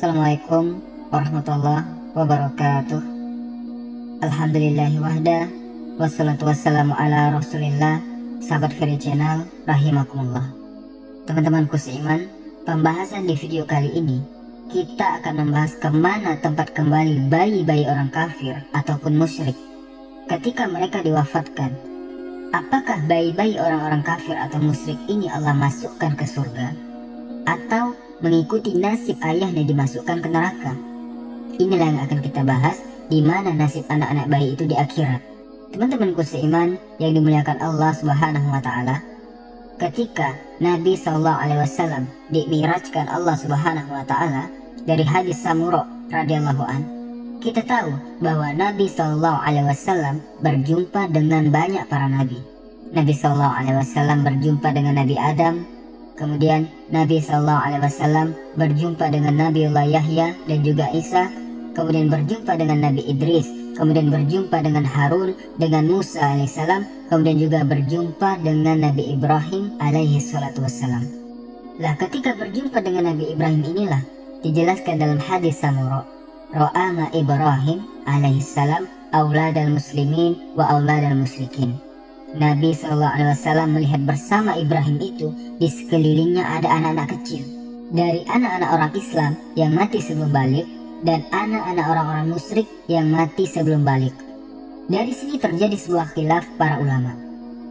Assalamualaikum warahmatullahi wabarakatuh. Alhamdulillahi wahda, wassalatu wassalamu ala rasulillah. Sahabat Ferry Channel, rahimakumullah. Teman-temanku seiman, pembahasan di video kali ini kita akan membahas kemana tempat kembali bayi-bayi orang kafir ataupun musyrik ketika mereka diwafatkan. Apakah bayi-bayi orang-orang kafir atau musyrik ini Allah masukkan ke surga, atau mengikuti nasib ayahnya dimasukkan ke neraka? Inilah yang akan kita bahas, di mana nasib anak-anak bayi itu di akhirat. Teman-temanku seiman yang dimuliakan Allah Subhanahu wa Ta'ala, ketika Nabi SAW dimirajkan Allah Subhanahu wa Ta'ala dari hadis Samuro radhiyallahu an, kita tahu bahwa Nabi SAW berjumpa dengan banyak para nabi. Nabi SAW berjumpa dengan Nabi Adam, kemudian Nabi SAW berjumpa dengan Nabiullah Yahya dan juga Isa, kemudian berjumpa dengan Nabi Idris, kemudian berjumpa dengan Harun, dengan Musa alaihissalam, kemudian juga berjumpa dengan Nabi Ibrahim alaihi salatu wassalam. Lah, ketika berjumpa dengan Nabi Ibrahim inilah dijelaskan dalam hadis Samuro, Ro'ama Ibrahim alaihissalam auladal muslimin wa auladal musyrikin. Nabi SAW melihat bersama Ibrahim itu di sekelilingnya ada anak-anak kecil, dari anak-anak orang Islam yang mati sebelum balik dan anak-anak orang-orang musyrik yang mati sebelum balik. Dari sini terjadi sebuah khilaf para ulama,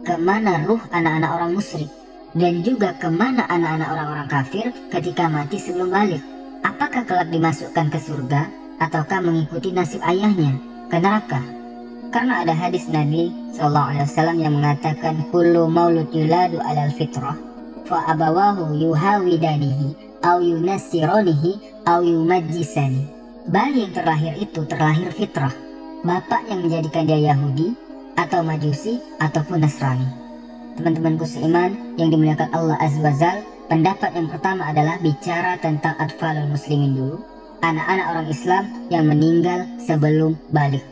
kemana ruh anak-anak orang musyrik dan juga kemana anak-anak orang-orang kafir ketika mati sebelum balik. Apakah kelak dimasukkan ke surga ataukah mengikuti nasib ayahnya ke neraka? Karena ada hadis Nabi SAW yang mengatakan, kullu maulud yuladu alal fitrah fa abawahu yuhawidanihi au yunassironihi au yumajjisani. Bayi yang terlahir itu terlahir fitrah, bapak yang menjadikan dia Yahudi atau Majusi ataupun Nasrani. Teman-temanku seiman yang dimuliakan Allah Azza wa Jalla, pendapat yang pertama adalah bicara tentang atfalul muslimin dulu, anak-anak orang Islam yang meninggal sebelum balik.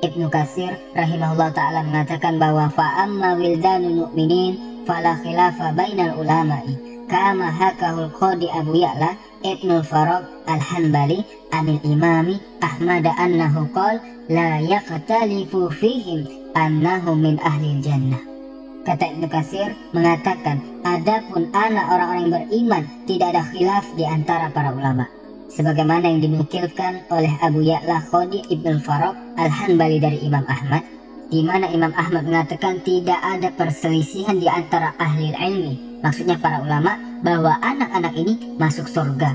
Ibnu Katsir rahimahullah ta'ala mengatakan bahwa fa'amma wildanul mu'minin fala khilafa bainal ulama'i kama hakahul qadi Abu Ya'la Ibnul Farag al-Hanbali anil imami Ahmad annahu qala la yaqtalifu fihim annahum min ahlil jannah. Kata Ibnu Katsir mengatakan, adapun anak orang-orang yang beriman tidak ada khilaf di antara para ulama, sebagaimana yang dinukilkan oleh Abu Ya'la Khodi Ibnul Farag al-Hanbali dari Imam Ahmad, di mana Imam Ahmad mengatakan tidak ada perselisihan di antara ahli ilmi, maksudnya para ulama, bahwa anak-anak ini masuk surga.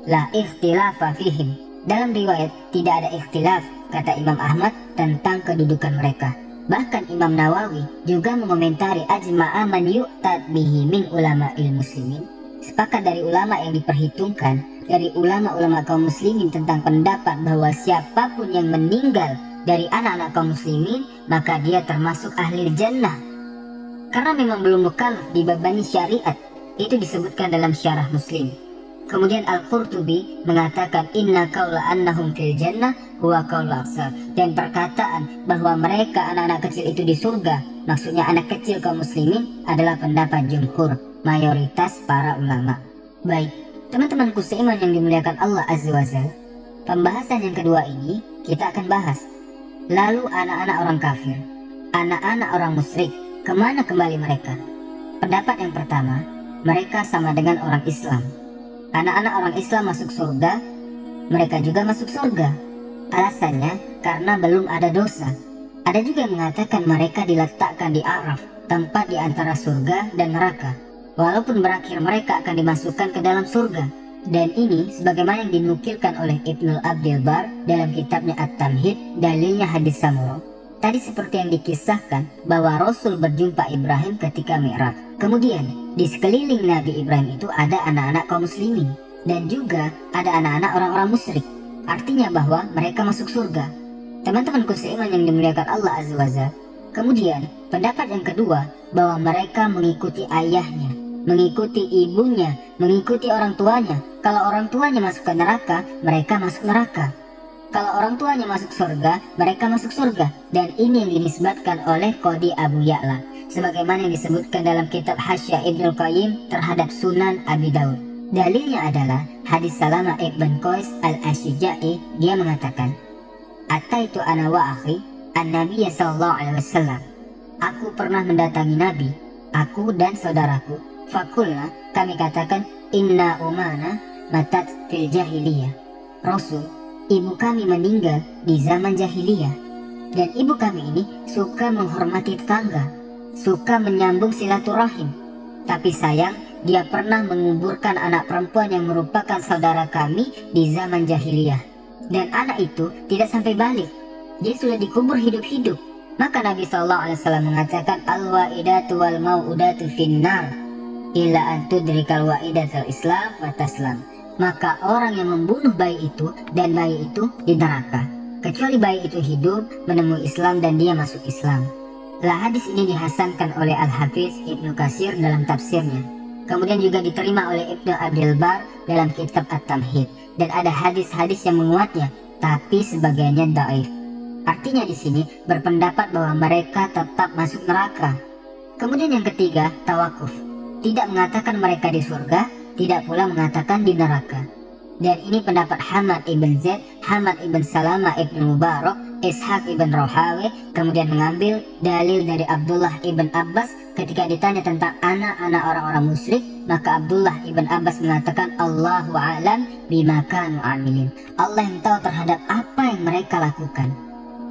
La ikhtilafa fihim. Dalam riwayat tidak ada ikhtilaf, kata Imam Ahmad, tentang kedudukan mereka. Bahkan Imam Nawawi juga mengomentari ajma'a man yu'tad bihi min ulama'il muslimin. Sepakat dari ulama yang diperhitungkan, dari ulama-ulama kaum muslimin tentang pendapat bahwa siapapun yang meninggal dari anak-anak kaum muslimin maka dia termasuk ahli jannah. Karena memang belum mukallaf dibebani syariat, itu disebutkan dalam syarah Muslim. Kemudian Al-Qurtubi mengatakan inna qaula annahum fil jannah huwa qaul aksar, dan perkataan bahwa mereka anak-anak kecil itu di surga, maksudnya anak kecil kaum muslimin, adalah pendapat jumhur, mayoritas para ulama. Baik, teman-temanku seiman yang dimuliakan Allah Azza wa Jalla, pembahasan yang kedua ini kita akan bahas. Lalu anak-anak orang kafir, anak-anak orang musyrik, kemana kembali mereka? Pendapat yang pertama, mereka sama dengan orang Islam. Anak-anak orang Islam masuk surga, mereka juga masuk surga. Alasannya karena belum ada dosa. Ada juga yang mengatakan mereka diletakkan di Araf, tempat di antara surga dan neraka, walaupun berakhir mereka akan dimasukkan ke dalam surga. Dan ini sebagaimana yang dinukilkan oleh Ibnul Abdil Bar dalam kitabnya At-Tamhid, dalilnya hadis Samuro. Tadi seperti yang dikisahkan bahwa Rasul berjumpa Ibrahim ketika Mi'raj. Kemudian di sekeliling Nabi Ibrahim itu ada anak-anak kaum muslimin dan juga ada anak-anak orang-orang musyrik. Artinya bahwa mereka masuk surga. Teman-temanku seiman yang dimuliakan Allah Azza wa Jalla. Kemudian pendapat yang kedua, bahwa mereka mengikuti ayahnya, mengikuti ibunya, mengikuti orang tuanya. Kalau orang tuanya masuk ke neraka, mereka masuk neraka. Kalau orang tuanya masuk surga, mereka masuk surga. Dan ini yang dinisbatkan oleh Qadi Abu Ya'la, sebagaimana yang disebutkan dalam kitab Hasya Ibnul Qayyim terhadap Sunan Abi Daud. Dalilnya adalah hadis Salama ibn Qais al-Ashja'i. Dia mengatakan, "Ataitu ana wa akhi an-nabiy sallallahu alaihi wasallam." Aku pernah mendatangi Nabi, aku dan saudaraku. Fakulna, kami katakan, "Inna umana matat fil jahiliyah." Rasul, ibu kami meninggal di zaman jahiliyah. Dan ibu kami ini suka menghormati tetangga, suka menyambung silaturahim. Tapi sayang, dia pernah menguburkan anak perempuan yang merupakan saudara kami di zaman jahiliyah. Dan anak itu tidak sampai balik. Dia sudah dikubur hidup-hidup. Maka Nabi SAW mengatakan, "Al-wa'idatu wal mau'udatu finnar illa an tudrikal wa'idatul islam wa taslam." Maka orang yang membunuh bayi itu dan bayi itu di neraka, kecuali bayi itu hidup, menemui Islam dan dia masuk Islam. Hadis ini dihasankan oleh Al-Hafiz Ibnu Katsir dalam tafsirnya. Kemudian juga diterima oleh Ibnu Abdul Bar dalam kitab At-Tamhid. Dan ada hadis-hadis yang menguatnya, tapi sebagiannya dhaif. Artinya di sini berpendapat bahwa mereka tetap masuk neraka. Kemudian yang ketiga, tawakuf. Tidak mengatakan mereka di surga, tidak pula mengatakan di neraka. Dan ini pendapat Hamad ibn Zaid, Hamad ibn Salama ibn Mubarak, Ishaq ibn Rahawi, kemudian mengambil dalil dari Abdullah ibn Abbas ketika ditanya tentang anak-anak orang-orang musyrik. Maka Abdullah ibn Abbas mengatakan, "Allahu a'lam bima kanu amilin." Allah yang tahu terhadap apa yang mereka lakukan.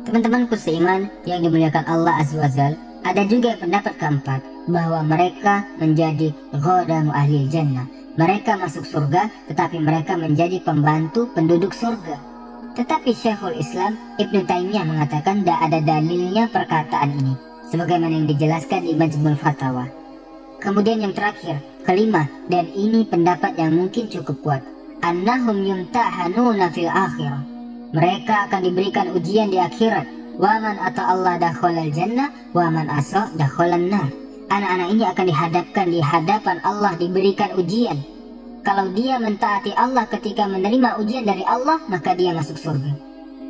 Teman-temanku seiman yang dimuliakan Allah Azza wa Jalla, ada juga pendapat keempat bahwa mereka menjadi ghadamu ahli jannah. Mereka masuk surga, tetapi mereka menjadi pembantu penduduk surga. Tetapi Syekhul Islam Ibnu Taimiyah mengatakan tidak ada dalilnya perkataan ini, sebagaimana yang dijelaskan di Majmu'ul Fatawa. Kemudian yang terakhir, kelima, dan ini pendapat yang mungkin cukup kuat, annahum yumtahanuna fil akhirah. Mereka akan diberikan ujian di akhirat. Waman atau Allah dakhalal jannah, waman asa dakhalan nar. Anak-anak ini akan dihadapkan di hadapan Allah, diberikan ujian. Kalau dia mentaati Allah ketika menerima ujian dari Allah, maka dia masuk surga.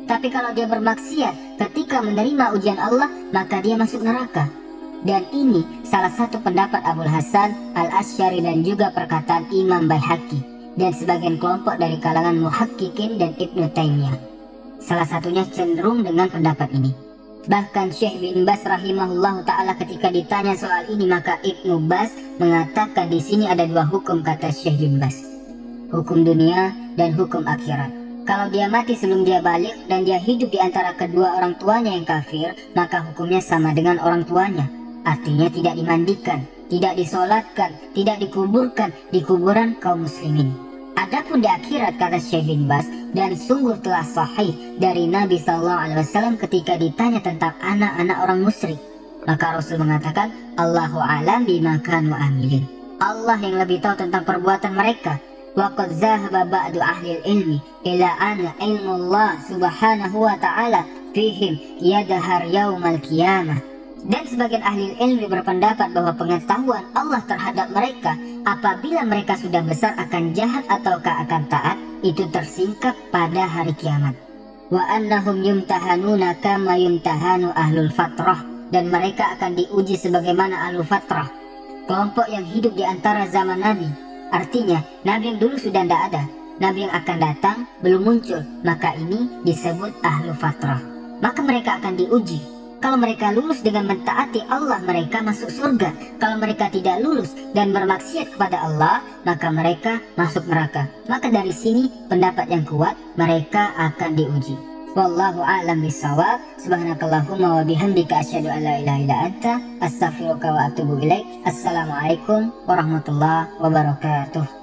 Tapi kalau dia bermaksiat ketika menerima ujian Allah, maka dia masuk neraka. Dan ini salah satu pendapat Abul Hasan Al-Asy'ari dan juga perkataan Imam Baihaqi dan sebagian kelompok dari kalangan muhaqqiqin dan Ibnu Taimiyah. Salah satunya cenderung dengan pendapat ini. Bahkan Syekh bin Baz rahimahullah ta'ala ketika ditanya soal ini, maka Ibnu Baz mengatakan di sini ada dua hukum, kata Syekh bin Baz. Hukum dunia dan hukum akhirat. Kalau dia mati sebelum dia balik dan dia hidup di antara kedua orang tuanya yang kafir, maka hukumnya sama dengan orang tuanya. Artinya tidak dimandikan, tidak disolatkan, tidak dikuburkan di kuburan kaum muslimin. Adapun di akhirat, kata Syekh bin Baz, dan sungguh telah sahih dari Nabi SAW ketika ditanya tentang anak-anak orang musyrik, maka Rasul mengatakan, "Allahu a'lam bima kanu amilin." Allah yang lebih tahu tentang perbuatan mereka. Wa qad zahaba ba'du ahli ilmi ila anna ilmullah subhanahu wa ta'ala fihim yadhar yaumal qiyamah. Dan sebagian ahli ilmi berpendapat bahwa pengetahuan Allah terhadap mereka apabila mereka sudah besar akan jahat ataukah akan taat, itu tersingkap pada hari kiamat. Wa annahum yumtahanuna kama yumtahanu ahlul fatrah. Dan mereka akan diuji sebagaimana ahlul fatrah, kelompok yang hidup di antara zaman Nabi. Artinya Nabi yang dulu sudah tidak ada, Nabi yang akan datang belum muncul, maka ini disebut ahlul fatrah. Maka mereka akan diuji. Kalau mereka lulus dengan mentaati Allah, mereka masuk surga. Kalau mereka tidak lulus dan bermaksiat kepada Allah, maka mereka masuk neraka. Maka dari sini pendapat yang kuat, mereka akan diuji. Wallahu a'lam bishawab. Subhanakallahumma wa bihamdika asyhadu an la ilaha illa anta astaghfiruka wa atubu ilaik. Assalamualaikum warahmatullahi wabarakatuh.